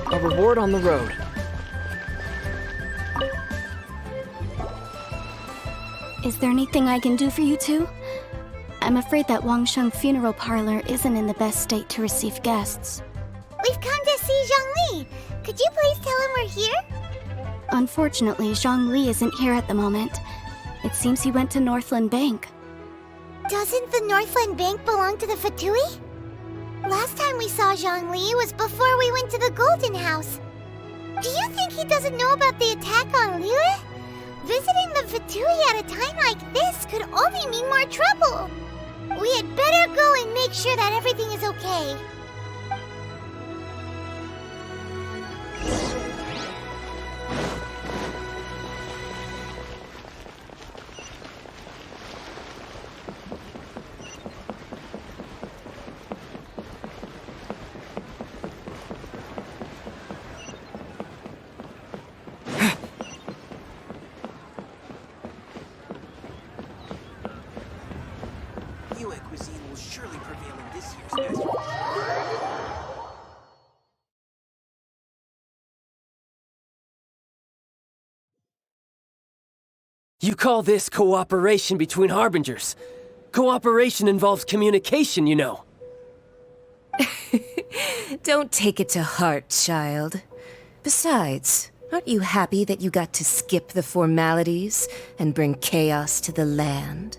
A reward on the road. Is there anything I can do for you two? I'm afraid that Wangsheng Funeral Parlor isn't in the best state to receive guests. We've come to see Zhongli. Could you please tell him we're here? Unfortunately, Zhongli isn't here at the moment. It seems he went to Northland Bank. Doesn't the Northland Bank belong to the Fatui? Last time we saw Zhongli was before we went to the Golden House. Do you think he doesn't know about the attack on Liyue? Visiting the Fatui at a time like this could only mean more trouble. We had better go and make sure that everything is okay. Cuisine will surely prevail in this year's festival. You call this cooperation between harbingers? Cooperation involves communication, you know. Don't take it to heart, child. Besides, aren't you happy that you got to skip the formalities and bring chaos to the land?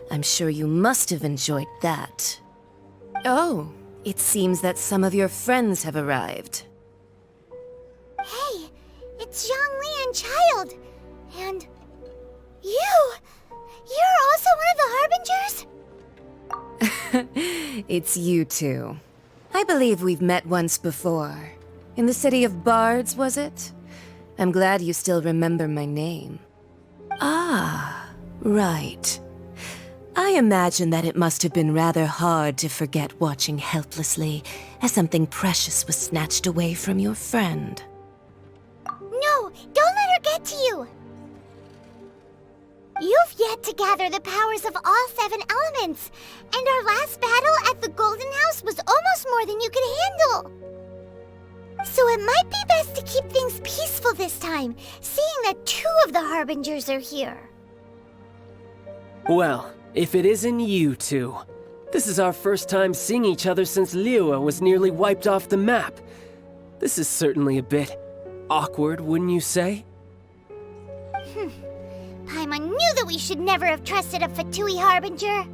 I'm sure you must have enjoyed that. Oh, it seems that some of your friends have arrived. Hey, it's Zhongli and Child. And you! You're also one of the Harbingers? It's you two. I believe we've met once before. In the city of Bards, was it? I'm glad you still remember my name. Ah, right. I imagine that it must have been rather hard to forget watching helplessly as something precious was snatched away from your friend. No, don't let her get to you! You've yet to gather the powers of all 7 elements, and our last battle at the Golden House was almost more than you could handle. So it might be best to keep things peaceful this time, seeing that 2 of the Harbingers are here. Well, if it isn't you two. This is our first time seeing each other since Liyue was nearly wiped off the map. This is certainly a bit awkward, wouldn't you say? Paimon knew that we should never have trusted a Fatui Harbinger.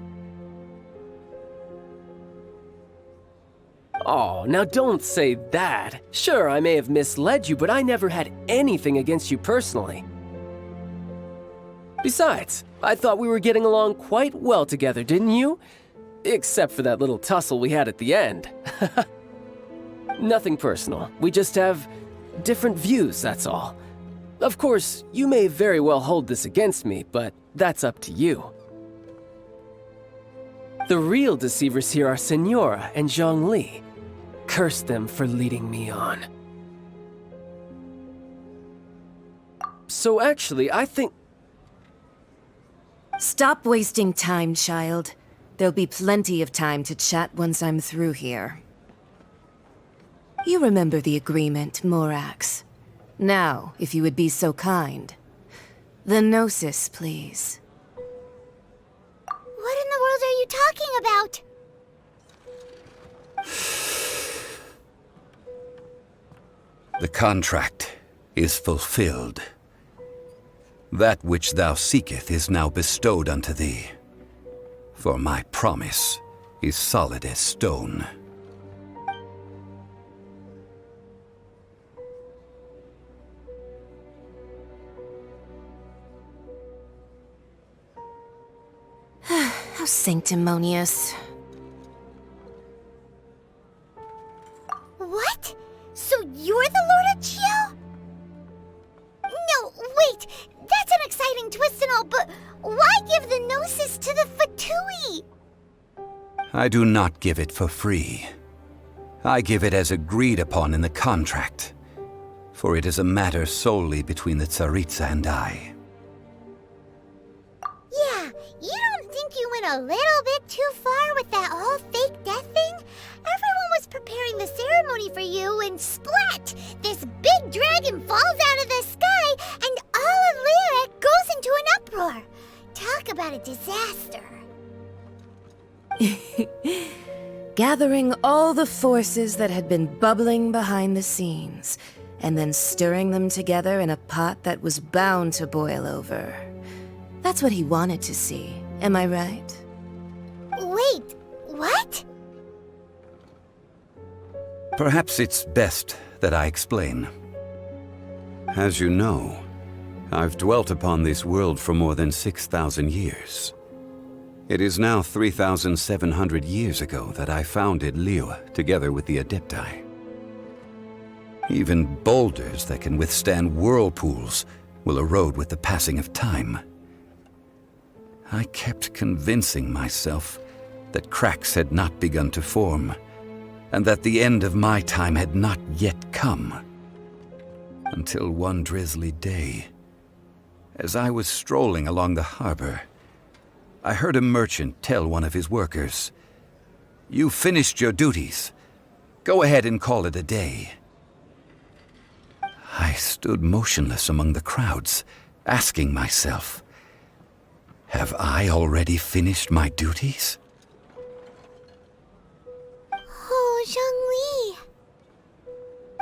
Oh, now don't say that. Sure, I may have misled you, but I never had anything against you personally. Besides, I thought we were getting along quite well together, didn't you? Except for that little tussle we had at the end. Nothing personal. We just have different views, that's all. Of course, you may very well hold this against me, but that's up to you. The real deceivers here are Senora and Zhongli. Curse them for leading me on. So actually, I think... Stop wasting time, child. There'll be plenty of time to chat once I'm through here. You remember the agreement, Morax. Now, if you would be so kind. The Gnosis, please. What in the world are you talking about? The contract is fulfilled. That which thou seeketh is now bestowed unto thee. For my promise is solid as stone. How sanctimonious. What? So you're the Lord of Chiao? No, wait! That's an exciting twist and all, but why give the Gnosis to the Fatui? I do not give it for free. I give it as agreed upon in the contract. for it is a matter solely between the Tsaritsa and I. Yeah, you don't think you went a little bit too far with that whole fake death thing? Everyone was preparing the ceremony for you, and splat! This big dragon falls out of the sky, and all of Liyue goes into an uproar. Talk about a disaster. Gathering all the forces that had been bubbling behind the scenes, and then stirring them together in a pot that was bound to boil over. That's what he wanted to see, am I right? Wait, what? Perhaps it's best that I explain. As you know, I've dwelt upon this world for more than 6,000 years. It is now 3,700 years ago that I founded Liyue together with the Adepti. Even boulders that can withstand whirlpools will erode with the passing of time. I kept convincing myself that cracks had not begun to form, and that the end of my time had not yet come. Until one drizzly day, as I was strolling along the harbor, I heard a merchant tell one of his workers, "You've finished your duties. Go ahead and call it a day." I stood motionless among the crowds, asking myself, have I already finished my duties? Oh, Zhongli.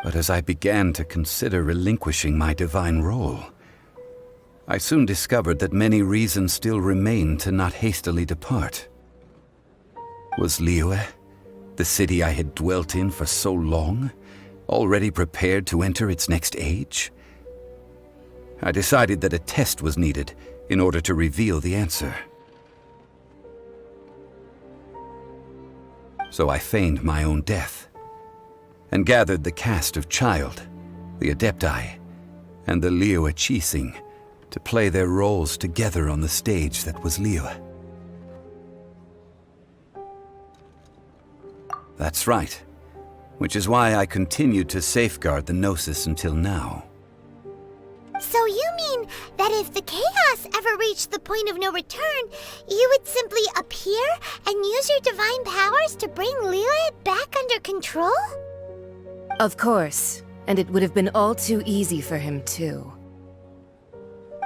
But as I began to consider relinquishing my divine role, I soon discovered that many reasons still remained to not hastily depart. Was Liyue, the city I had dwelt in for so long, already prepared to enter its next age? I decided that a test was needed in order to reveal the answer. So I feigned my own death, and gathered the cast of Child, the Adepti, and the Liyue Qixing to play their roles together on the stage that was Liyue. That's right, which is why I continued to safeguard the Gnosis until now. So you mean that if the chaos ever reached the point of no return, you would simply appear and use your divine powers to bring Liyue back under control? Of course, and it would have been all too easy for him too.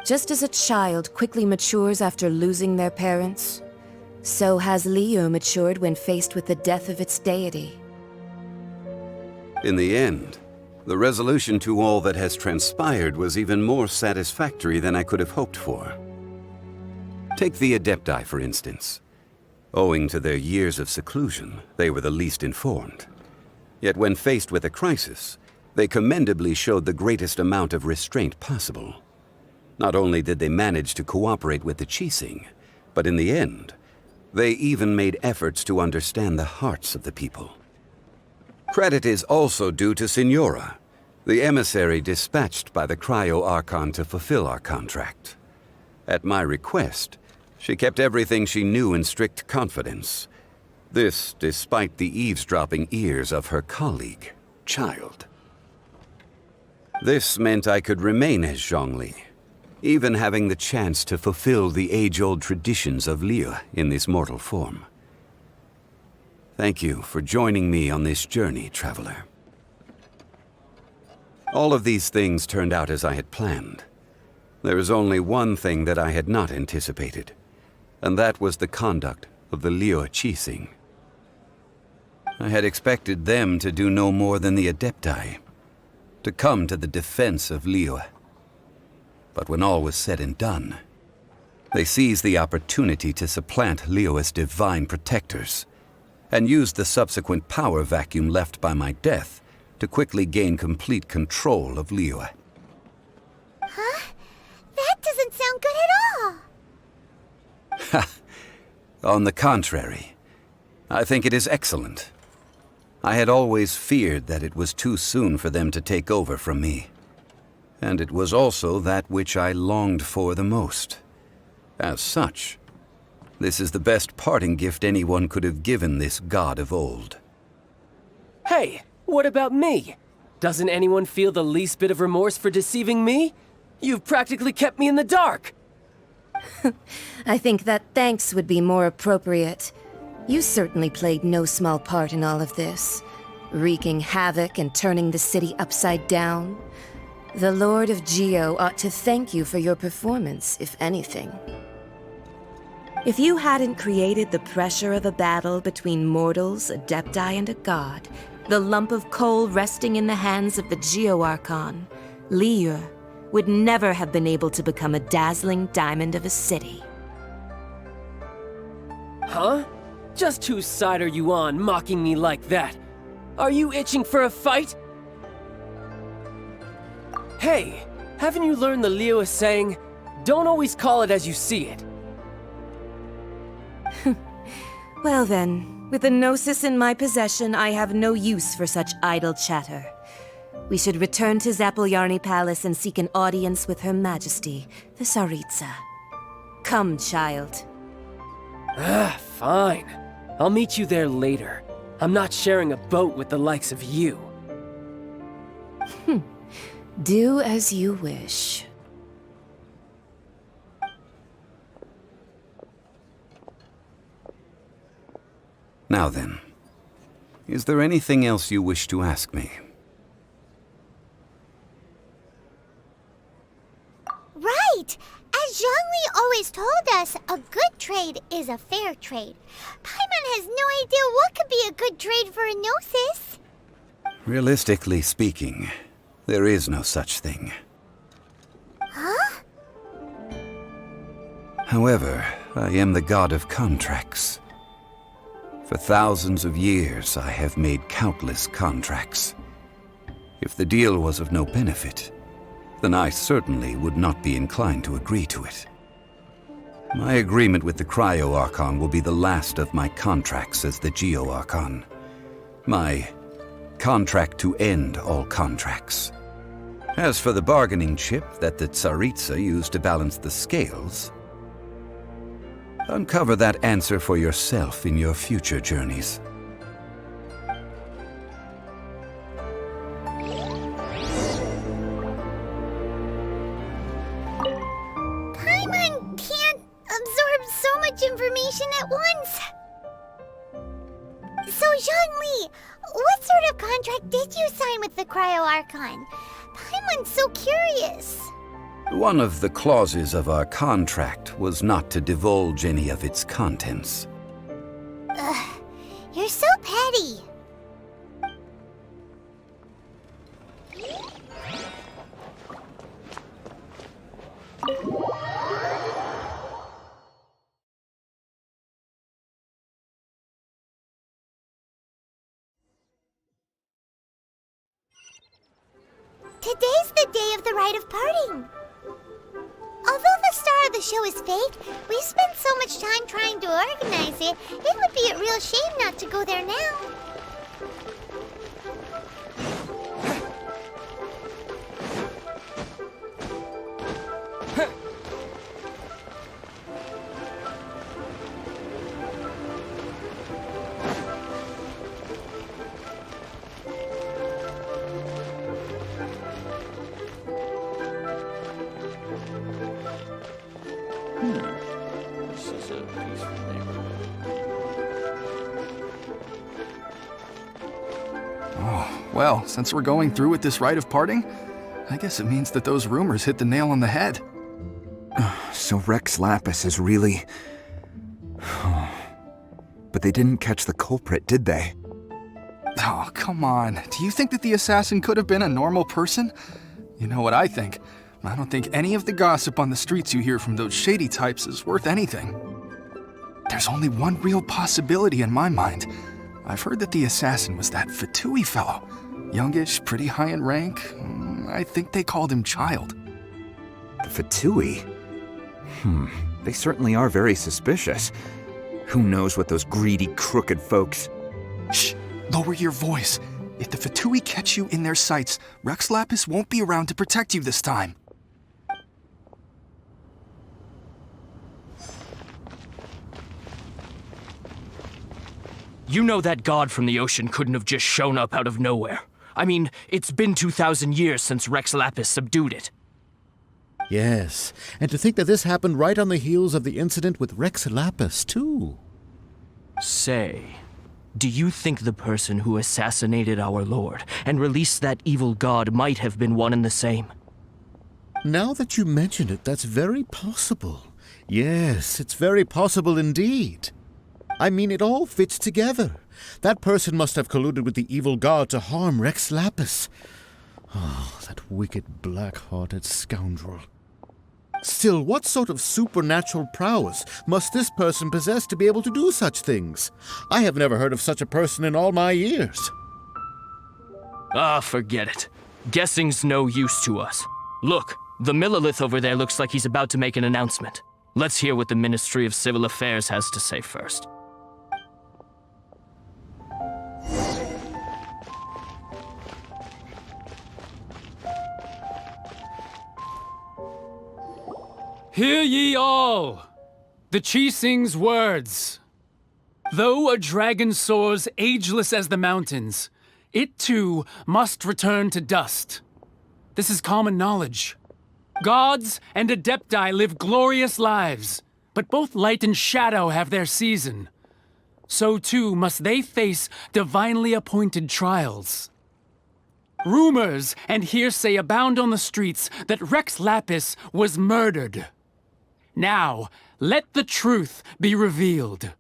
Just as a child quickly matures after losing their parents, so has Liyue matured when faced with the death of its deity. In the end, the resolution to all that has transpired was even more satisfactory than I could have hoped for. Take the Adepti, for instance. Owing to their years of seclusion, they were the least informed. Yet when faced with a crisis, they commendably showed the greatest amount of restraint possible. Not only did they manage to cooperate with the Qixing, but in the end, they even made efforts to understand the hearts of the people. Credit is also due to Signora, the emissary dispatched by the Cryo-Archon to fulfill our contract. At my request, she kept everything she knew in strict confidence. This despite the eavesdropping ears of her colleague, Child. This meant I could remain as Zhongli, even having the chance to fulfill the age-old traditions of Liyue in this mortal form. Thank you for joining me on this journey, traveler. All of these things turned out as I had planned. There is only one thing that I had not anticipated, and that was the conduct of the Liyue Qixing. I had expected them to do no more than the Adepti, to come to the defense of Liyue. But when all was said and done, they seized the opportunity to supplant Liyue's divine protectors, and used the subsequent power vacuum left by my death to quickly gain complete control of Liyue. Huh? That doesn't sound good at all. On the contrary, I think it is excellent. I had always feared that it was too soon for them to take over from me. And it was also that which I longed for the most. As such, this is the best parting gift anyone could have given this god of old. Hey, what about me? Doesn't anyone feel the least bit of remorse for deceiving me? You've practically kept me in the dark! I think that thanks would be more appropriate. You certainly played no small part in all of this, wreaking havoc and turning the city upside down. The Lord of Geo ought to thank you for your performance, if anything. If you hadn't created the pressure of a battle between mortals, adepti, and a god, the lump of coal resting in the hands of the Geo-Archon, Liyue, would never have been able to become a dazzling diamond of a city. Huh? Just whose side are you on, mocking me like that? Are you itching for a fight? Hey, haven't you learned the Liyue saying, don't always call it as you see it? Well then, with the Gnosis in my possession, I have no use for such idle chatter. We should return to Zapoljarny Palace and seek an audience with Her Majesty, the Tsaritsa. Come, child. Fine. I'll meet you there later. I'm not sharing a boat with the likes of you. Do as you wish. Now then, is there anything else you wish to ask me? Right! As Zhongli always told us, a good trade is a fair trade. Paimon has no idea what could be a good trade for a Gnosis. Realistically speaking, there is no such thing. Huh? However, I am the god of contracts. For thousands of years, I have made countless contracts. If the deal was of no benefit, then I certainly would not be inclined to agree to it. My agreement with the Cryo-Archon will be the last of my contracts as the Geo-Archon. My contract to end all contracts. As for the bargaining chip that the Tsaritsa used to balance the scales, uncover that answer for yourself in your future journeys. Paimon can't absorb so much information at once. So, Zhongli, what sort of contract did you sign with the Cryo-Archon? Paimon's so curious. One of the clauses of our contract was not to divulge any of its contents. Ugh, you're so petty. Today's the day of the rite of parting. Although the star of the show is fake, we spent so much time trying to organize it, it would be a real shame not to go there now. This is a peaceful neighborhood. Oh, well, since we're going through with this rite of parting, I guess it means that those rumors hit the nail on the head. So Rex Lapis is really... But they didn't catch the culprit, did they? Oh, come on. Do you think that the assassin could have been a normal person? You know what I think. I don't think any of the gossip on the streets you hear from those shady types is worth anything. There's only one real possibility in my mind. I've heard that the assassin was that Fatui fellow. Youngish, pretty high in rank. I think they called him Child. The Fatui? They certainly are very suspicious. Who knows what those greedy, crooked folks... Shh! Lower your voice. If the Fatui catch you in their sights, Rex Lapis won't be around to protect you this time. You know that god from the ocean couldn't have just shown up out of nowhere. I mean, it's been 2,000 years since Rex Lapis subdued it. Yes, and to think that this happened right on the heels of the incident with Rex Lapis, too. Say, do you think the person who assassinated our lord and released that evil god might have been one and the same? Now that you mention it, that's very possible. Yes, it's very possible indeed. I mean, it all fits together. That person must have colluded with the evil god to harm Rex Lapis. Oh, that wicked, black-hearted scoundrel. Still, what sort of supernatural prowess must this person possess to be able to do such things? I have never heard of such a person in all my years. Ah, forget it. Guessing's no use to us. Look, the Millilith over there looks like he's about to make an announcement. Let's hear what the Ministry of Civil Affairs has to say first. Hear ye all! The Qixing's words. Though a dragon soars ageless as the mountains, it too must return to dust. This is common knowledge. Gods and Adepti live glorious lives, but both light and shadow have their season. So too must they face divinely appointed trials. Rumors and hearsay abound on the streets that Rex Lapis was murdered. Now, let the truth be revealed.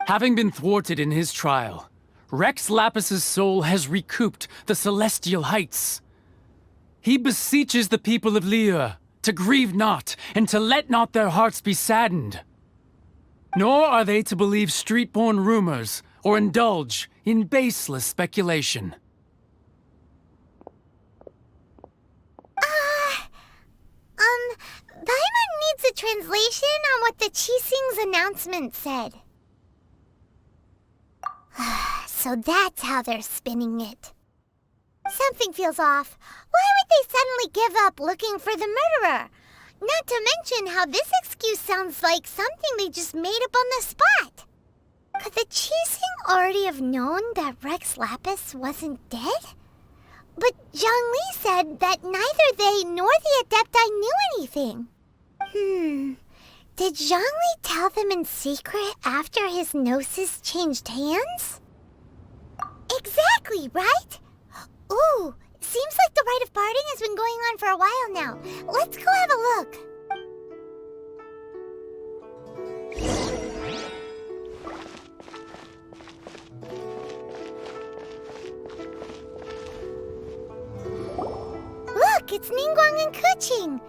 Having been thwarted in his trial, Rex Lapis's soul has recouped the celestial heights. He beseeches the people of Liyue to grieve not and to let not their hearts be saddened. Nor are they to believe street-born rumors or indulge in baseless speculation. Paimon needs a translation on what the Qixing's announcement said. So that's how they're spinning it. Something feels off. Why would they suddenly give up looking for the murderer? Not to mention how this excuse sounds like something they just made up on the spot. Could the Qixing already have known that Rex Lapis wasn't dead? But Zhongli said that neither they nor the Adepti knew anything. Did Zhongli tell them in secret after his gnosis changed hands? Exactly, right? Ooh, seems like the rite of parting has been going on for a while now. Let's go have a look. Look, it's Ningguang and Keqing.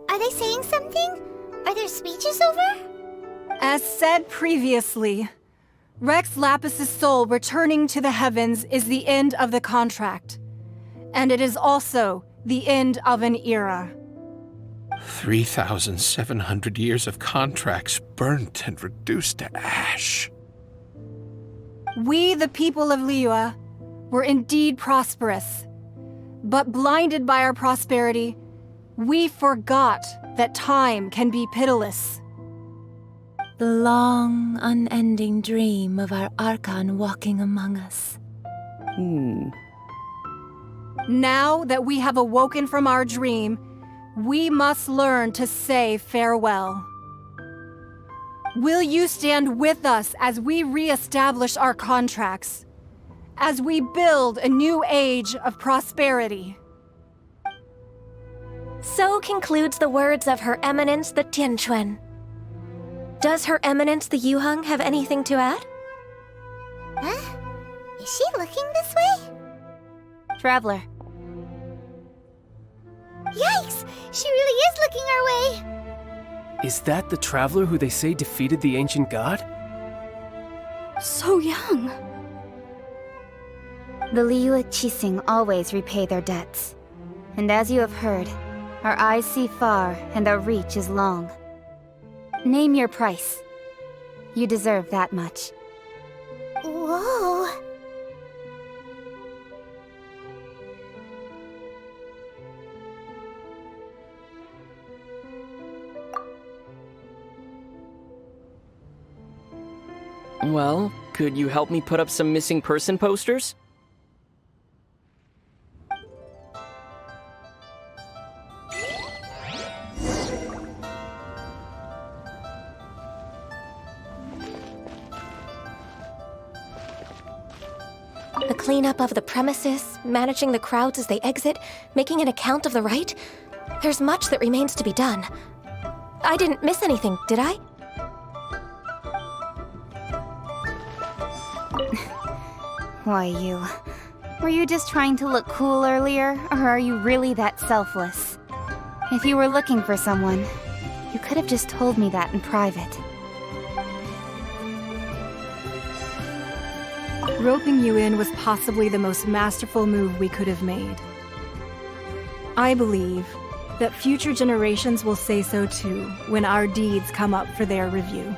Are they saying something? Are their speeches over? As said previously, Rex Lapis's soul returning to the heavens is the end of the contract. And it is also the end of an era. 3,700 years of contracts burnt and reduced to ash. We, the people of Liyue, were indeed prosperous. But blinded by our prosperity, we forgot that time can be pitiless. The long, unending dream of our Archon walking among us. Now that we have awoken from our dream, we must learn to say farewell. Will you stand with us as we re-establish our contracts? As we build a new age of prosperity? So concludes the words of Her Eminence the Tianquan. Does Her Eminence the Yuheng have anything to add? Huh? Is she looking this way? Traveler. Yikes! She really is looking our way! Is that the traveler who they say defeated the ancient god? So young. The Liyue Qixing always repay their debts. And as you have heard, our eyes see far and our reach is long. Name your price. You deserve that much. Whoa! Well, could you help me put up some missing person posters? The cleanup of the premises, managing the crowds as they exit, making an account of the rite. There's much that remains to be done. I didn't miss anything, did I? Why, you... Were you just trying to look cool earlier, or are you really that selfless? If you were looking for someone, you could have just told me that in private. Roping you in was possibly the most masterful move we could have made. I believe that future generations will say so too when our deeds come up for their review.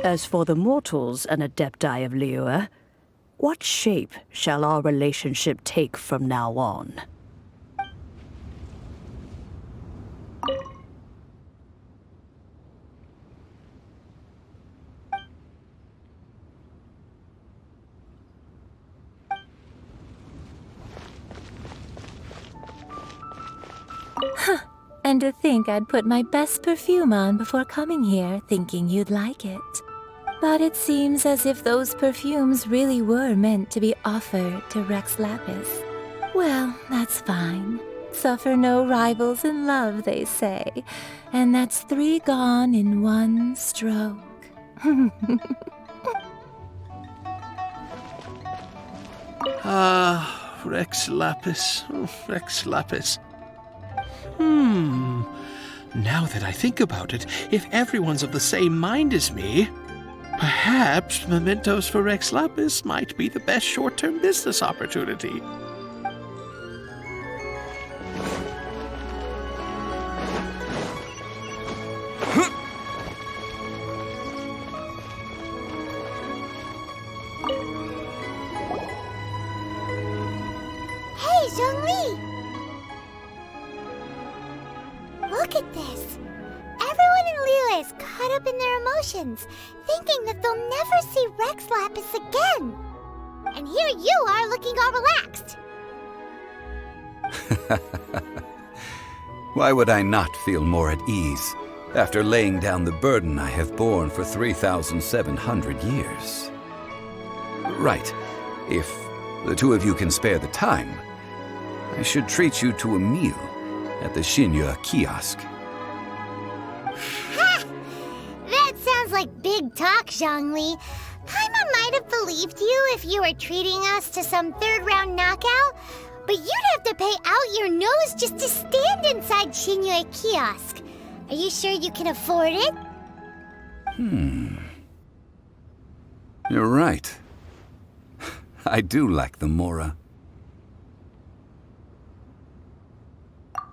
As for the mortals and Adepti of Liyue, what shape shall our relationship take from now on? And to think I'd put my best perfume on before coming here, thinking you'd like it. But it seems as if those perfumes really were meant to be offered to Rex Lapis. Well, that's fine. Suffer no rivals in love, they say. And that's 3 gone in 1 stroke. Rex Lapis. Rex Lapis. Now that I think about it, if everyone's of the same mind as me, perhaps mementos for Rex Lapis might be the best short-term business opportunity. Hey, Zhongli! Look at this. Everyone in Liyue is caught up in their emotions, thinking that they'll never see Rex Lapis again. And here you are looking all relaxed. Why would I not feel more at ease after laying down the burden I have borne for 3,700 years? Right. If the two of you can spare the time, I should treat you to a meal at the Xinyue kiosk. Ha! That sounds like big talk, Zhongli. Paimon might have believed you if you were treating us to some third-round knockout, but you'd have to pay out your nose just to stand inside Xinyue kiosk. Are you sure you can afford it? You're right. I do like the Mora.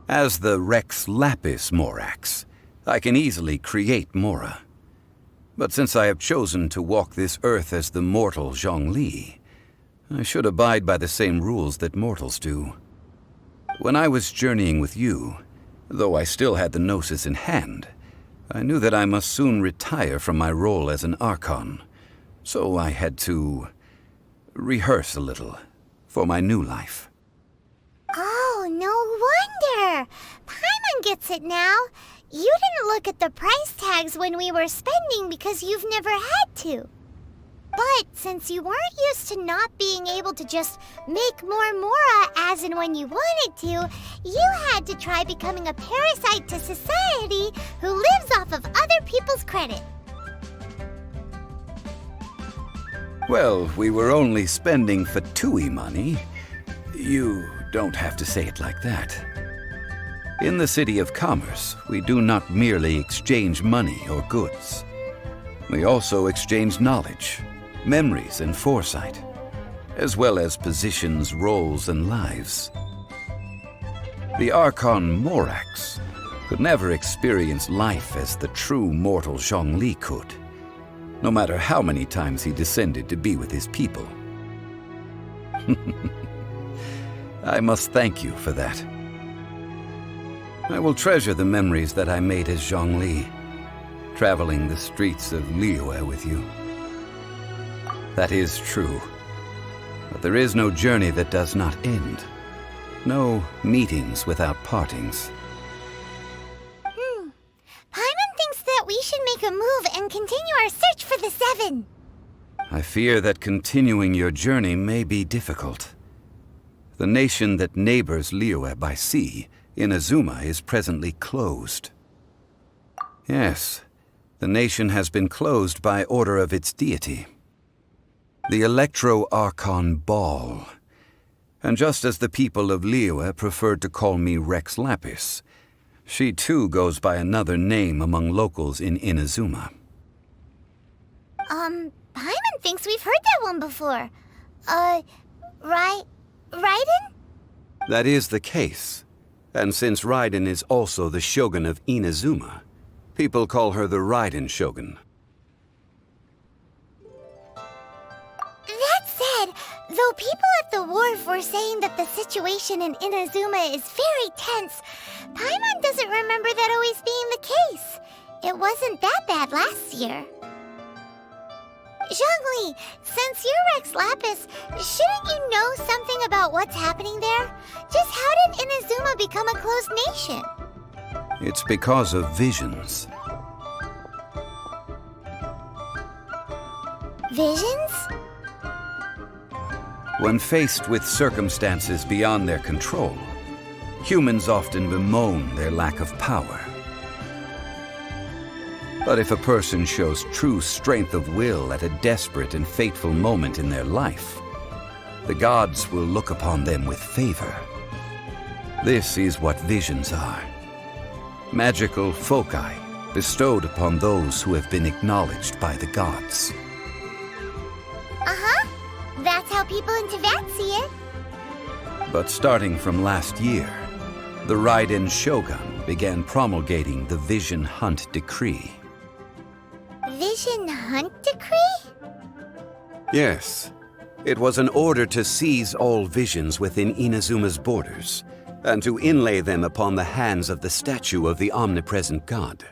As the Rex Lapis Morax, I can easily create Mora. But since I have chosen to walk this earth as the mortal Zhongli, I should abide by the same rules that mortals do. When I was journeying with you, though I still had the Gnosis in hand, I knew that I must soon retire from my role as an Archon, so I had to rehearse a little for my new life. Oh, no wonder! Paimon gets it now. You didn't look at the price tags when we were spending because you've never had to. But since you weren't used to not being able to just make more Mora as and when you wanted to, you had to try becoming a parasite to society who lives off of other people's credit. Well, we were only spending Fatui money. You don't have to say it like that. In the City of Commerce, we do not merely exchange money or goods. We also exchange knowledge, memories, and foresight, as well as positions, roles, and lives. The Archon Morax could never experience life as the true mortal Zhongli could, no matter how many times he descended to be with his people. I must thank you for that. I will treasure the memories that I made as Zhongli, traveling the streets of Liyue with you. That is true. But there is no journey that does not end. No meetings without partings. Paimon thinks that we should make a move and continue our search for the Seven. I fear that continuing your journey may be difficult. The nation that neighbors Liyue by sea, Inazuma, is presently closed. Yes, the nation has been closed by order of its deity, the Electro-Archon Ball. And just as the people of Liyue preferred to call me Rex Lapis, she too goes by another name among locals in Inazuma. Paimon thinks we've heard that one before. Raiden? That is the case. And since Raiden is also the Shogun of Inazuma, people call her the Raiden Shogun. That said, though people at the wharf were saying that the situation in Inazuma is very tense, Paimon doesn't remember that always being the case. It wasn't that bad last year. Zhongli, since you're Rex Lapis, shouldn't you know something about what's happening there? Just how did Inazuma become a closed nation? It's because of visions. Visions? When faced with circumstances beyond their control, humans often bemoan their lack of power. But if a person shows true strength of will at a desperate and fateful moment in their life, the gods will look upon them with favor. This is what visions are. Magical foci bestowed upon those who have been acknowledged by the gods. Uh-huh. That's how people in Teyvat see it. But starting from last year, the Raiden Shogun began promulgating the Vision Hunt Decree. Vision Hunt Decree? Yes. It was an order to seize all visions within Inazuma's borders, and to inlay them upon the hands of the statue of the omnipresent god.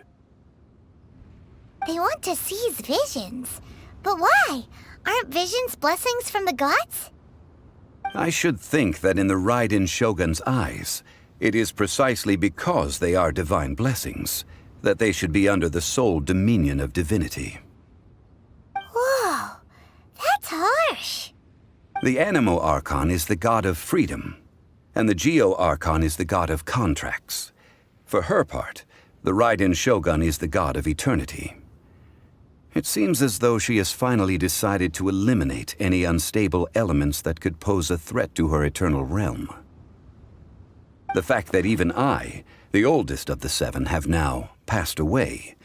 They want to seize visions. But why? Aren't visions blessings from the gods? I should think that in the Raiden Shogun's eyes, it is precisely because they are divine blessings that they should be under the sole dominion of divinity. Whoa, that's harsh. The Animo Archon is the god of freedom, and the Geo Archon is the god of contracts. For her part, the Raiden Shogun is the god of eternity. It seems as though she has finally decided to eliminate any unstable elements that could pose a threat to her eternal realm. The fact that even I, the oldest of the seven, have now passed away,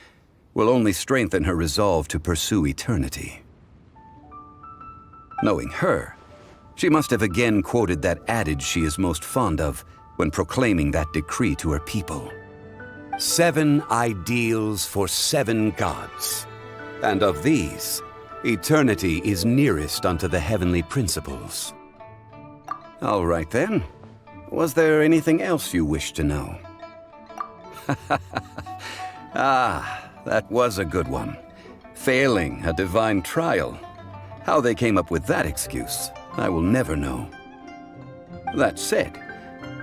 will only strengthen her resolve to pursue eternity. Knowing her, she must have again quoted that adage she is most fond of when proclaiming that decree to her people. 7 ideals for 7 gods, and of these, eternity is nearest unto the heavenly principles. All right then. Was there anything else you wish to know? Ah, that was a good one. Failing a divine trial. How they came up with that excuse, I will never know. That said,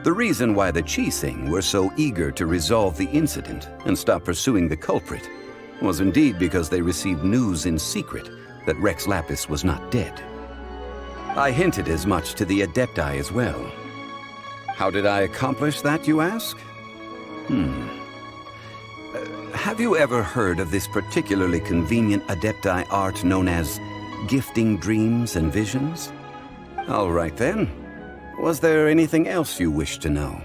the reason why the Qixing were so eager to resolve the incident and stop pursuing the culprit was indeed because they received news in secret that Rex Lapis was not dead. I hinted as much to the Adepti as well. How did I accomplish that, you ask? Have you ever heard of this particularly convenient Adepti art known as gifting dreams and visions? All right then. Was there anything else you wish to know?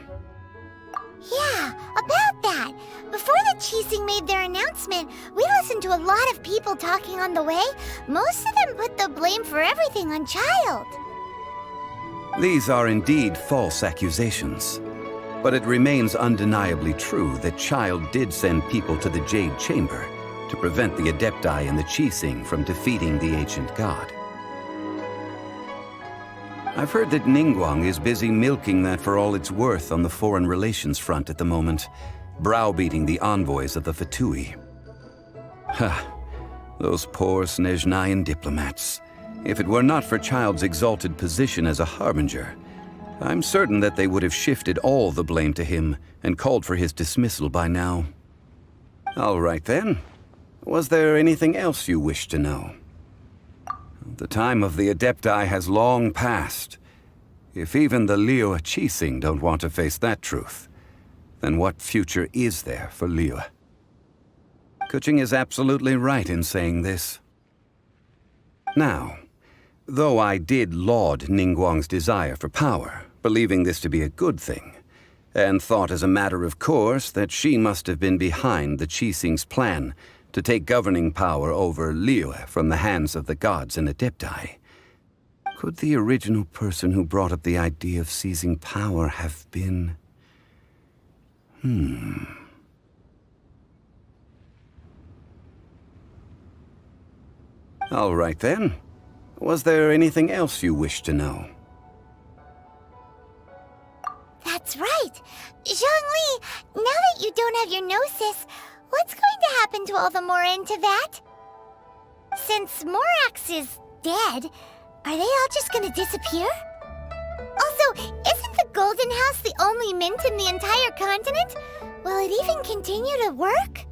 Yeah, about that. Before the Qixing made their announcement, we listened to a lot of people talking on the way. Most of them put the blame for everything on Child. These are indeed false accusations. But it remains undeniably true that Child did send people to the Jade Chamber to prevent the Adepti and the Qixing from defeating the ancient god. I've heard that Ningguang is busy milking that for all it's worth on the foreign relations front at the moment, browbeating the envoys of the Fatui. Ha! Those poor Snezhnayan diplomats. If it were not for Child's exalted position as a harbinger, I'm certain that they would have shifted all the blame to him and called for his dismissal by now. All right then. Was there anything else you wish to know? The time of the Adepti has long passed. If even the Liyue Qixing don't want to face that truth, then what future is there for Liyue? Kuching is absolutely right in saying this. Now, though I did laud Ningguang's desire for power, believing this to be a good thing, and thought as a matter of course that she must have been behind the Qixing's plan to take governing power over Liyue from the hands of the gods and Adepti, could the original person who brought up the idea of seizing power have been... All right then. Was there anything else you wish to know? That's right. Zhongli, now that you don't have your gnosis, what's going to happen to all the Mora in Teyvat? Since Morax is dead, are they all just gonna disappear? Also, isn't the Golden House the only mint in the entire continent? Will it even continue to work?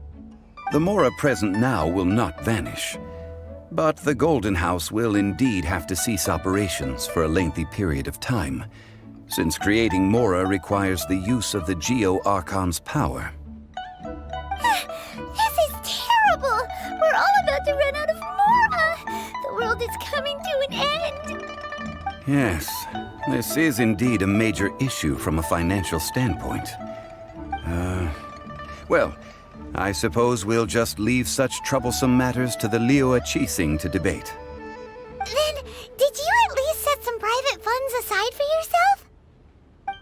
The Mora present now will not vanish. But the Golden House will indeed have to cease operations for a lengthy period of time, since creating Mora requires the use of the Geo-Archon's power. This is terrible! We're all about to run out of Mora! The world is coming to an end! Yes, this is indeed a major issue from a financial standpoint. Well, I suppose we'll just leave such troublesome matters to the Liyue Qixing to debate. Then, did you at least set some private funds aside for yourself?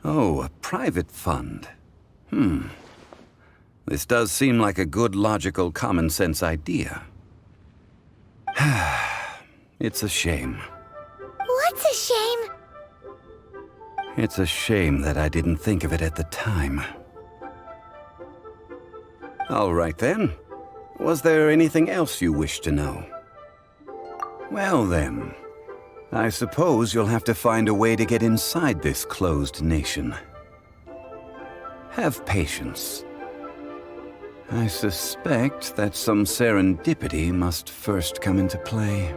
Oh, a private fund. This does seem like a good, logical, common-sense idea. It's a shame. What's a shame? It's a shame that I didn't think of it at the time. All right then. Was there anything else you wish to know? Well then, I suppose you'll have to find a way to get inside this closed nation. Have patience. I suspect that some serendipity must first come into play.